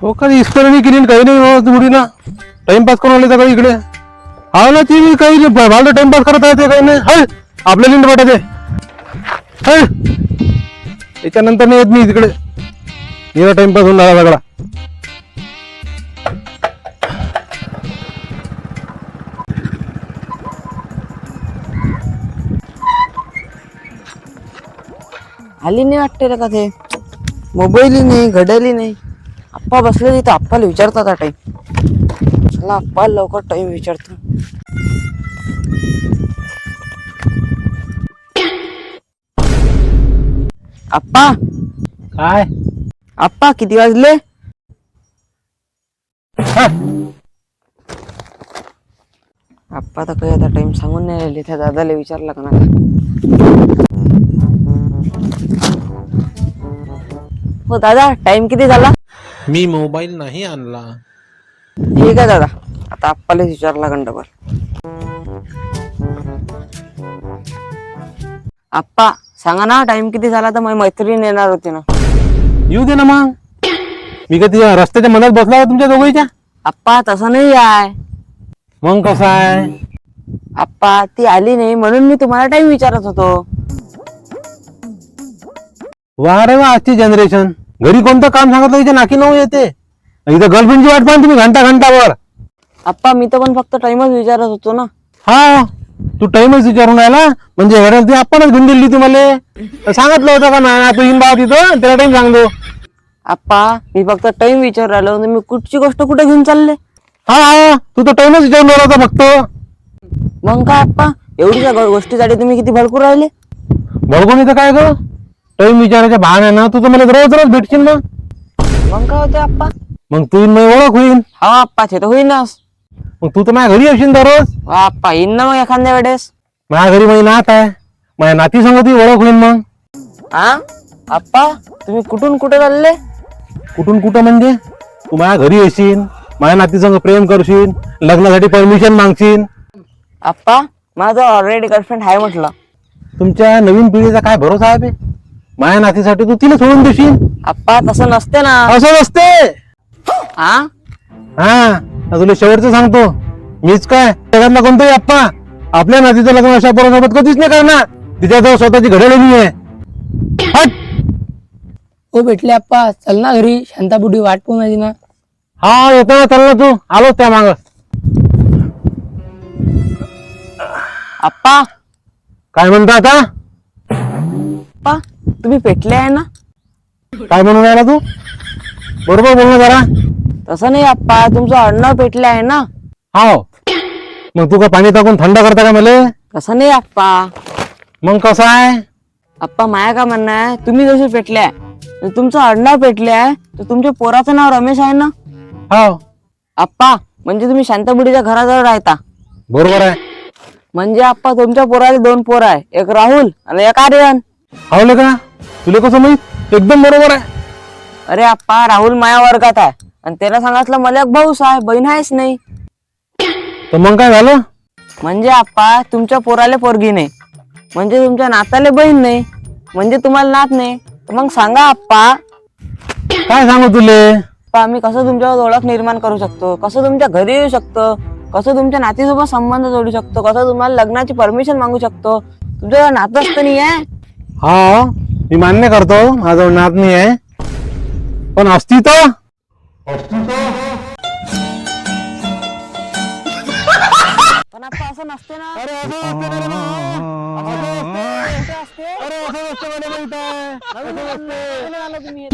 हो का इस्करणी केली काही नाही हो थोडी ना टाइमपास करून आले सगळं इकडे. हा ना ती काही भावलं टाइमपास करत आहे ते काही नाही. हय आपल्या लिंड वाटायचे हय त्याच्यानंतर नाही येत मी तिकडे. येणं टाइमपास होऊन राहिला सगळा. आली नाही वाटते रे का ते मोबाईलही नाही घड्याळही नाही. आप्पा बसले तिथं आप्पाला विचारतात टाइम. चला आप्पा लवकर टाइम विचारतो. आप्पा काय आप्पा किती वाजले? आप्पा तर काही आता टाइम सांगून नाही राहिले. त्या दादाला विचारला का ना. हो दादा टाइम किती झाला? मी मोबाईल नाही आणला. ठीक आहे दादा आता आप्पाला विचारला गंडभर. आप्पा सांगा ना टाइम किती झाला तर माझी मैत्रीण येणार होती ना. येऊ दे ना मग. मी का तिच्या रस्त्याच्या मनात बसला तुमच्या दोघीच्या. आप्पा तसं नाही आहे. मग कसं आहे? आप्पा ती आली नाही म्हणून मी तुम्हाला टाइम विचारत होतो. वा रे वा आजची जनरेशन. घरी कोणतं काम सांगितलं तिच्या नाकी नऊ येते. इथं गर्लफ्रेंडची वाट पाहा तुम्ही घंटाभर. आप्पा मी तर पण फक्त टाइमच विचारत होतो ना. हा तू टाइमच विचारून राहिला म्हणजे घरात ती आपणच घेऊन दिली तुम्हाला. सांगितलं होतं का ना तू येईन बा तिथं त्याला टाइम सांगतो. आप्पा मी फक्त टाइम विचार राहिलो मी कुठची गोष्ट कुठे घेऊन चालले. हा हा तू तर टाइमच विचारून राहिला होता फक्त. मग काय आप्पा एवढ्या गोष्टीसाठी तुम्ही किती भडकू राहिले. बरोबर इथं काय ग टाइम विचारायच्या बहाण्यानं तू तर मला रोज रोज भेटशील ना. मग काय होते आप्पा? मग तू ओळख होईल. हा आप्पा ते तर होईनच. मग तू तर माझ्या घरी येशील दररोज. आप्पा येईन ना मग एखाद्या वेळेस. माझ्या घरी माझी नात आहे. माझ्या नाती संग ती ओळख होईल मग. हा आप्पा तुम्ही कुठून कुठे चालले? कुठून कुठं म्हणजे तू माझ्या घरी येशील माझ्या नाती संग प्रेम करशील लग्नासाठी परमिशन मागशील. आप्पा माझा ऑलरेडी गर्लफ्रेंड आहे म्हटलं. तुमच्या नवीन पिढीचा काय भरोसा आहे बे. माझ्या नातीसाठी तू तिला सोडून देशील. आप्पा तसं नसते ना. असं नसते. हा हा तुला शेवटचं सांगतो मीच काय जगातला कोणताही आप्पा आपल्या नातीचं लग्न अशा पोरासोबत कधीच नाही करणार तिच्याजवळ स्वतःची घड्याळ नाही आहे. हट. हो भेटले आप्पा चल ना घरी शांतापुढी वाट पाहून आली ना. हा येतो ना चल ना तू आलो त्या माग. आप्पा काय म्हणता आता? आप्पा तुम्ही पेटले आहे ना. काय म्हणून राहिला तू? बरोबर बोल ना जरा. तसं नाही आप्पा तुमचं अण्णा पेटले आहे ना. हाव मग तू का पाणी टाकून थंड करता का मला? तसं नाही आप्पा. मग कसं आहे? आप्पा माया का म्हणणं आहे तुम्ही जसे पेटले आहे तुमचं अण्णा पेटले आहे तर तुमच्या पोराचं नाव रमेश आहे ना. हाव आप्पा म्हणजे तुम्ही शांताबुडीच्या घराजवळ राहता. बरोबर आहे. म्हणजे आप्पा तुमच्या पोराचे 2 पोरं आहे एक राहुल आणि एक आर्यन. हावले का तुला कसं माहित? एकदम बरोबर आहे. अरे आप्पा राहुल माया वर्गात आहे आणि त्याला सांगितलं मला एक भाऊस आहे बहीण आहेच नाही. तर मग काय झालं? म्हणजे आप्पा तुमच्या पोराले पोरगी नाही म्हणजे तुमच्या नाताले बहीण नाही म्हणजे तुम्हाला नात नाही. तर मग सांगा आप्पा काय सांगू तुले? आम्ही कसं तुमच्यावर ओळख निर्माण करू शकतो कसं तुमच्या घरी येऊ शकतो कसं तुमच्या नातीसोबत संबंध जोडू शकतो कसं तुम्हाला लग्नाची परमिशन मागू शकतो. तुमचं नातच तर नाही आहे. हा मी मान्य करतो माझं नात नाही आहे पण असती तर पण आप्पा असं नसते ना. अरे असं असते ना रे बा. असते, असते. अरे असं असते मला माहित आहे. असं असते. तुम्ही